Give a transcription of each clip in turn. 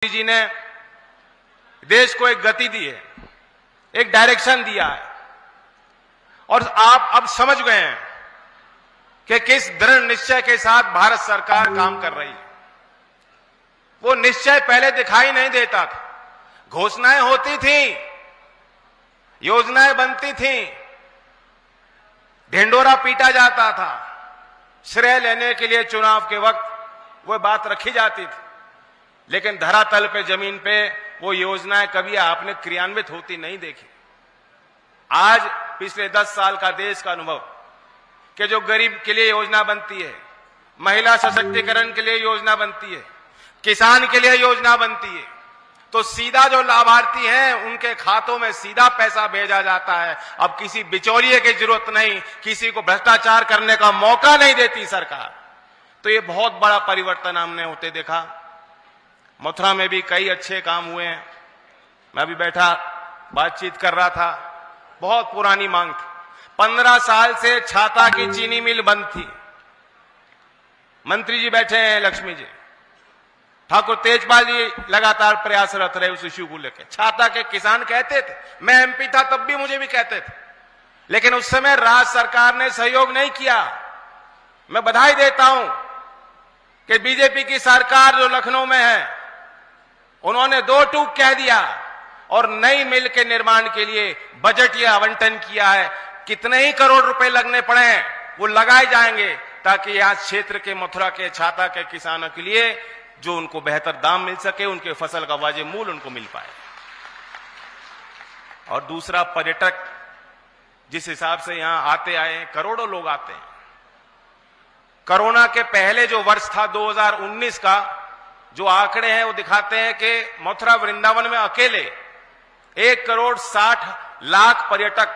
मोदी जी ने देश को एक गति दी है, एक डायरेक्शन दिया है और आप अब समझ गए हैं कि किस दृढ़ निश्चय के साथ भारत सरकार काम कर रही है। वो निश्चय पहले दिखाई नहीं देता था, घोषणाएं होती थी, योजनाएं बनती थी, ढिंडोरा पीटा जाता था, श्रेय लेने के लिए चुनाव के वक्त वो बात रखी जाती थी, लेकिन धरातल पे जमीन पे वो योजनाएं कभी आपने क्रियान्वित होती नहीं देखी। आज पिछले 10 साल का देश का अनुभव कि जो गरीब के लिए योजना बनती है, महिला सशक्तिकरण के लिए योजना बनती है, किसान के लिए योजना बनती है, तो सीधा जो लाभार्थी हैं उनके खातों में सीधा पैसा भेजा जाता है। अब किसी बिचौलिए की जरूरत नहीं, किसी को भ्रष्टाचार करने का मौका नहीं देती सरकार। तो ये बहुत बड़ा परिवर्तन हमने होते देखा। मथुरा में भी कई अच्छे काम हुए हैं। मैं भी बैठा बातचीत कर रहा था, बहुत पुरानी मांग थी। 15 साल से छाता की चीनी मिल बंद थी। मंत्री जी बैठे हैं, लक्ष्मी जी, ठाकुर तेजपाल जी लगातार प्रयासरत रहे उस इश्यू को लेकर। छाता के किसान कहते थे, मैं एमपी था तब भी मुझे भी कहते थे, लेकिन उस समय राज्य सरकार ने सहयोग नहीं किया। मैं बधाई देता हूं कि बीजेपी की सरकार जो लखनऊ में है, उन्होंने 2 टूक कह दिया और नई मिल के निर्माण के लिए बजट या आवंटन किया है। कितने ही करोड़ रुपए लगने पड़े वो लगाए जाएंगे ताकि यहां क्षेत्र के मथुरा के छाता के किसानों के लिए जो उनको बेहतर दाम मिल सके, उनके फसल का वाजिब मूल्य उनको मिल पाए। और दूसरा, पर्यटक जिस हिसाब से यहां आते आए, करोड़ों लोग आते हैं। कोरोना के पहले जो वर्ष था 2019 का, जो आंकड़े हैं वो दिखाते हैं कि मथुरा वृंदावन में अकेले 1,60,00,000 पर्यटक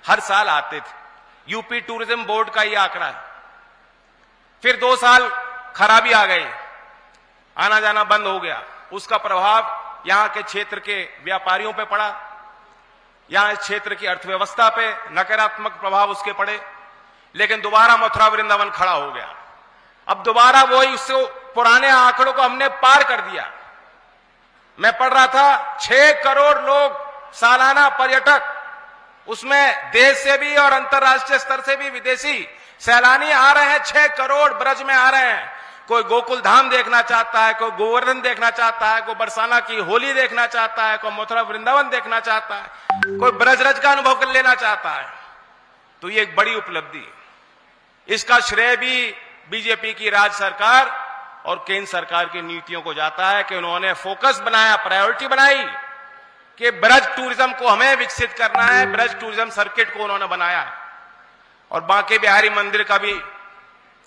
हर साल आते थे। यूपी टूरिज्म बोर्ड का ये आंकड़ा है। फिर 2 साल खराबी आ गई, आना जाना बंद हो गया। उसका प्रभाव यहां के क्षेत्र के व्यापारियों पे पड़ा, यहां इस क्षेत्र की अर्थव्यवस्था पे नकारात्मक प्रभाव उसके पड़े। लेकिन दोबारा मथुरा वृंदावन खड़ा हो गया। अब दोबारा वही उससे पुराने आंकड़ों को हमने पार कर दिया। मैं पढ़ रहा था 6 करोड़ लोग सालाना पर्यटक, उसमें देश से भी और अंतर्राष्ट्रीय स्तर से भी विदेशी सैलानी आ रहे हैं। 6 करोड़ ब्रज में आ रहे हैं। कोई गोकुल धाम देखना चाहता है, कोई गोवर्धन देखना चाहता है, कोई बरसाना की होली देखना चाहता है, कोई मथुरा वृंदावन देखना चाहता है, कोई ब्रजरज का अनुभव कर लेना चाहता है। तो ये एक बड़ी उपलब्धि। इसका श्रेय भी बीजेपी की राज्य सरकार और केंद्र सरकार की नीतियों को जाता है कि उन्होंने फोकस बनाया, प्रायोरिटी बनाई कि ब्रज टूरिज्म को हमें विकसित करना है। ब्रज टूरिज्म सर्किट को उन्होंने बनाया और बांके बिहारी मंदिर का भी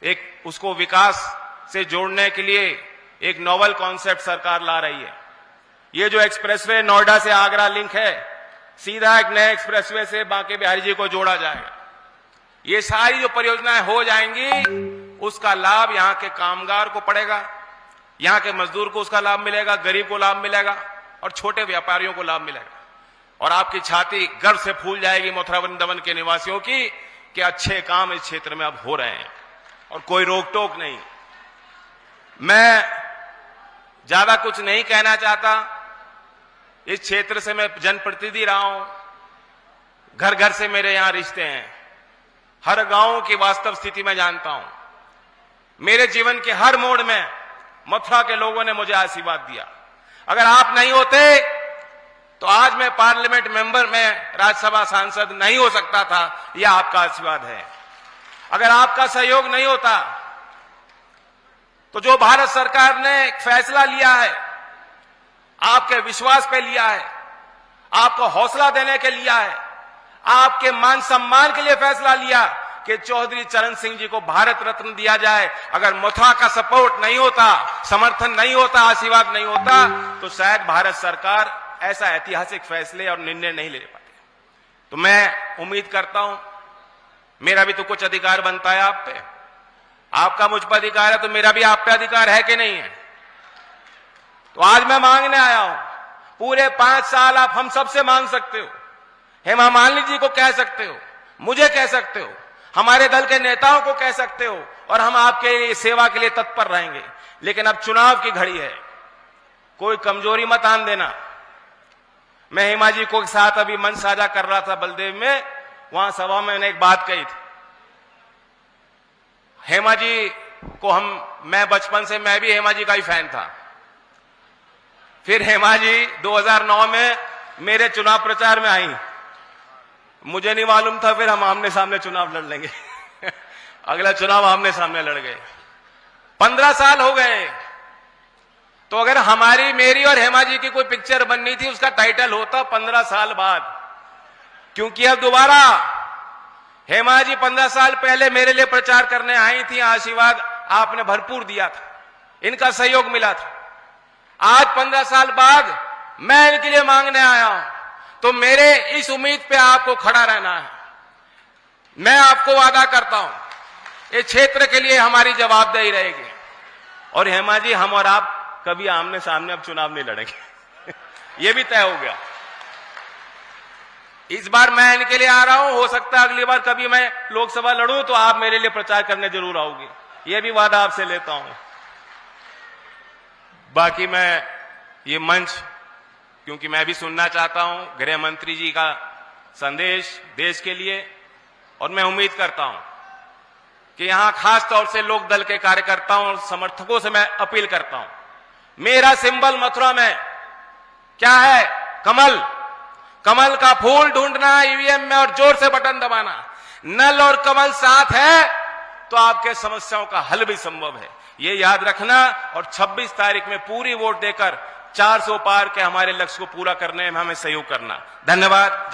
एक उसको विकास से जोड़ने के लिए एक नोवेल कॉन्सेप्ट सरकार ला रही है। ये जो एक्सप्रेसवे नोएडा से आगरा लिंक है, सीधा एक नए एक्सप्रेसवे से बांके बिहारी जी को जोड़ा जाएगा। ये सारी जो परियोजनाएं हो जाएंगी, उसका लाभ यहां के कामगार को पड़ेगा, यहां के मजदूर को उसका लाभ मिलेगा, गरीब को लाभ मिलेगा और छोटे व्यापारियों को लाभ मिलेगा। और आपकी छाती गर्व से फूल जाएगी मथुरा वृंदावन के निवासियों की कि अच्छे काम इस क्षेत्र में अब हो रहे हैं और कोई रोक टोक नहीं। मैं ज्यादा कुछ नहीं कहना चाहता। इस क्षेत्र से मैं जनप्रतिनिधि रहा हूं, घर घर से मेरे यहां रिश्ते हैं, हर गांव की वास्तव स्थिति में जानता हूं। मेरे जीवन के हर मोड़ में मथुरा के लोगों ने मुझे आशीर्वाद दिया। अगर आप नहीं होते तो आज मैं पार्लियामेंट मेंबर में राज्यसभा सांसद नहीं हो सकता था। यह आपका आशीर्वाद है। अगर आपका सहयोग नहीं होता तो जो भारत सरकार ने एक फैसला लिया है, आपके विश्वास पे लिया है, आपको हौसला देने के लिया है, आपके मान सम्मान के लिए फैसला लिया कि चौधरी चरण सिंह जी को भारत रत्न दिया जाए, अगर मथुरा का सपोर्ट नहीं होता, समर्थन नहीं होता, आशीर्वाद नहीं होता, तो शायद भारत सरकार ऐसा ऐतिहासिक फैसले और निर्णय नहीं ले पाती। तो मैं उम्मीद करता हूं, मेरा भी तो कुछ अधिकार बनता है आप पे, आपका मुझ पर अधिकार है, तो मेरा भी आप पे अधिकार है कि नहीं है। तो आज मैं मांगने आया हूं, पूरे 5 साल आप हम सबसे मांग सकते हो, हेमा मालिनी जी को कह सकते हो, मुझे कह सकते हो, हमारे दल के नेताओं को कह सकते हो, और हम आपके सेवा के लिए तत्पर रहेंगे। लेकिन अब चुनाव की घड़ी है, कोई कमजोरी मत आन देना। मैं हेमा जी को साथ अभी मंच साझा कर रहा था बलदेव में, वहां सभा में मैंने एक बात कही थी। हेमा जी को मैं बचपन से मैं भी हेमा जी का ही फैन था। फिर हेमा जी 2009 में मेरे चुनाव प्रचार में आई, मुझे नहीं मालूम था फिर हम आमने सामने चुनाव लड़ लेंगे। अगला चुनाव आमने सामने लड़ गए। 15 साल हो गए। तो अगर हमारी, मेरी और हेमा जी की कोई पिक्चर बननी थी, उसका टाइटल होता 15 साल बाद, क्योंकि अब दोबारा हेमा जी 15 साल पहले मेरे लिए प्रचार करने आई थी, आशीर्वाद आपने भरपूर दिया था, इनका सहयोग मिला था। आज 15 साल बाद मैं इनके लिए मांगने आया हूं, तो मेरे इस उम्मीद पे आपको खड़ा रहना है। मैं आपको वादा करता हूं, इस क्षेत्र के लिए हमारी जवाबदेही रहेगी। और हेमा जी, हम और आप कभी आमने सामने अब चुनाव नहीं लड़ेंगे। यह भी तय हो गया। इस बार मैं इनके लिए आ रहा हूं, हो सकता है अगली बार कभी मैं लोकसभा लड़ूं तो आप मेरे लिए प्रचार करने जरूर आओगे, यह भी वादा आपसे लेता हूं। बाकी मैं ये मंच, क्योंकि मैं भी सुनना चाहता हूं गृह मंत्री जी का संदेश देश के लिए, और मैं उम्मीद करता हूं कि यहां खास तौर से लोक दल के कार्यकर्ताओं और समर्थकों से मैं अपील करता हूं। मेरा सिंबल मथुरा में क्या है? कमल। कमल का फूल ढूंढना ईवीएम में और जोर से बटन दबाना। नल और कमल साथ है तो आपके समस्याओं का हल भी संभव है, ये याद रखना। और 26 तारीख में पूरी वोट देकर 400 पार के हमारे लक्ष्य को पूरा करने में हमें सहयोग करना। धन्यवाद। जय